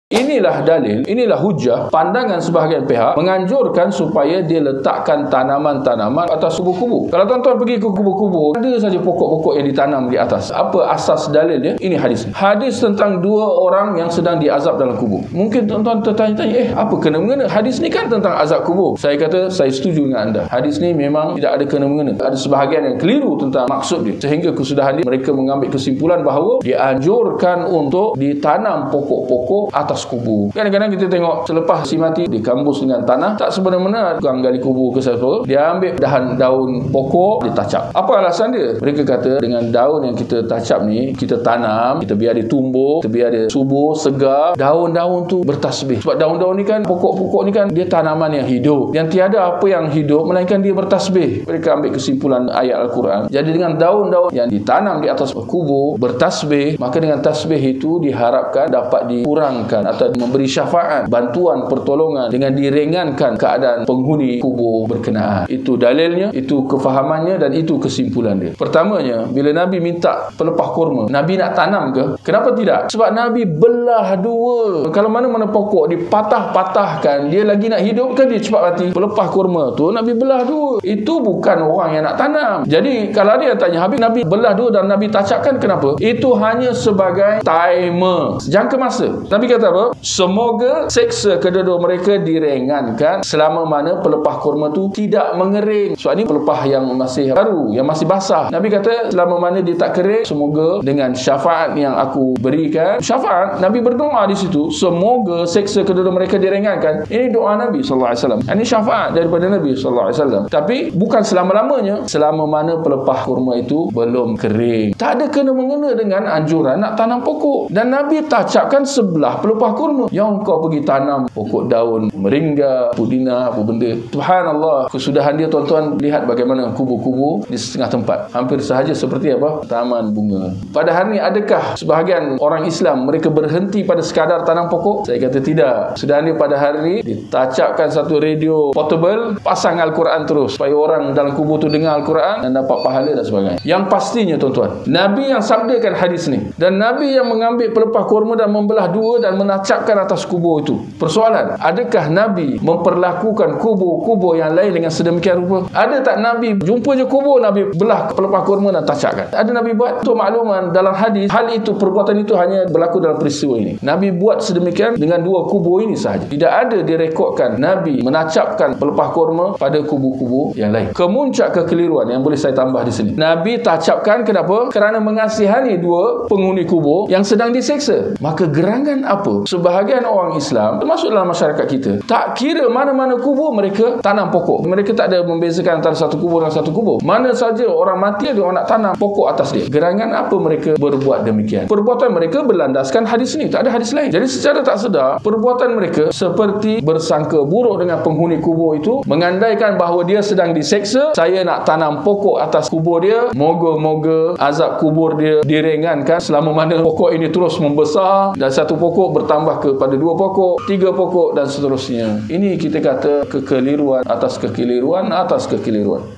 Inilah dalil, inilah hujah pandangan sebahagian pihak menganjurkan supaya dia letakkan tanaman-tanaman atas kubu-kubu. Kalau tuan-tuan pergi ke kubu-kubu, ada saja pokok-pokok yang ditanam di atas. Apa asas dalilnya? Ini hadis. Hadis tentang dua orang yang sedang diazab dalam kubur. Mungkin tuan-tuan tertanya-tanya, apa kena-mengena? Hadis ni kan tentang azab kubur. Saya kata, saya setuju dengan anda. Hadis ni memang tidak ada kena-mengena. Ada sebahagian yang keliru tentang maksud dia. Sehingga kesudahan dia, mereka mengambil kesimpulan bahawa dianjurkan untuk ditanam pokok-pokok atas kubur. Kadang-kadang kita tengok selepas si mati dikambus dengan tanah, tak sebenarnya tukang gali kubur ke siapa, dia ambil daun pokok, dia tacap. Apa alasan dia? Mereka kata dengan daun yang kita tacap ni, kita tanam, kita biar dia tumbuh, kita biar dia subur, segar, daun-daun tu bertasbih. Sebab daun-daun ni kan, pokok-pokok ni kan, dia tanaman yang hidup, yang tiada apa yang hidup melainkan dia bertasbih. Mereka ambil kesimpulan ayat Al-Quran. Jadi dengan daun-daun yang ditanam di atas kubur bertasbih, maka dengan tasbih itu diharapkan dapat dikurangkan atau memberi syafaat, bantuan, pertolongan dengan diringankan keadaan penghuni kubur berkenaan. Itu dalilnya, itu kefahamannya dan itu kesimpulan dia. Pertamanya, bila Nabi minta pelepah kurma, Nabi nak tanam ke? Kenapa tidak? Sebab Nabi belah dua. Kalau mana-mana pokok dipatah-patahkan, dia lagi nak hidup ke dia cepat mati? Pelepah kurma tu Nabi belah dua. Itu bukan orang yang nak tanam. Jadi kalau dia tanya, habis Nabi belah dua dan Nabi tacapkan, kenapa? Itu hanya sebagai timer, jangka masa. Nabi kata apa? Semoga seksa kedua-dua mereka diringankan selama mana pelepah kurma tu tidak mengering. Sebab ni pelepah yang masih baru, yang masih basah. Nabi kata selama mana dia tak kering, semoga dengan syafaat yang aku berikan, syafaat, Nabi berdoa di situ, semoga seksa kedua-dua mereka diringankan. Ini doa Nabi SAW. Ini syafaat daripada Nabi SAW. Tapi bukan selama-lamanya, selama mana pelepah kurma itu belum kering. Tak ada kena-mengena dengan anjuran nak tanam pokok. Dan Nabi tacapkan sebelah pelepah kurma. Yang kau pergi tanam pokok daun meringga, pudina, apa benda. Subhanallah, kesudahan dia tuan-tuan, lihat bagaimana kubu-kubu di setengah tempat. Hampir sahaja seperti apa? Taman bunga. Pada hari ini, adakah sebahagian orang Islam mereka berhenti pada sekadar tanam pokok? Saya kata tidak. Kesudahan dia pada hari ini, ditacapkan satu radio portable, pasang Al-Quran terus supaya orang dalam kubur tu dengar Al-Quran dan dapat pahala dan sebagainya. Yang pastinya tuan-tuan, Nabi yang sabdakan hadis ni dan Nabi yang mengambil pelepah kurma dan membelah dua dan menacapkan atas kubur itu. Persoalan, adakah Nabi memperlakukan kubur-kubur yang lain dengan sedemikian rupa? Ada tak Nabi jumpa je kubur, Nabi belah pelepah kurma dan tacapkan? Ada Nabi buat? Untuk makluman, dalam hadis, hal itu, perbuatan itu hanya berlaku dalam peristiwa ini. Nabi buat sedemikian dengan dua kubur ini sahaja. Tidak ada direkodkan Nabi menacapkan pelepah kurma pada kubur-kubur yang lain. Kemuncak kekeliruan yang boleh saya tambah di sini, Nabi tacapkan kenapa? Kerana mengasihani dua penghuni kubur yang sedang diseksa. Maka gerangan apa sebahagian orang Islam, termasuk dalam masyarakat kita, tak kira mana-mana kubur mereka tanam pokok. Mereka tak ada membezakan antara satu kubur dan satu kubur. Mana saja orang mati, ada orang nak tanam pokok atas dia. Gerangan apa mereka berbuat demikian? Perbuatan mereka berlandaskan hadis ni, tak ada hadis lain. Jadi secara tak sedar, perbuatan mereka seperti bersangka buruk dengan penghuni kubur itu, mengandaikan bahawa dia sedang diseksa. Saya nak tanam pokok atas kubur dia, moga-moga azab kubur dia diringankan selama mana pokok ini terus membesar dan satu pokok bertambah kepada dua pokok, tiga pokok dan seterusnya. Ini kita kata kekeliruan atas kekeliruan atas kekeliruan.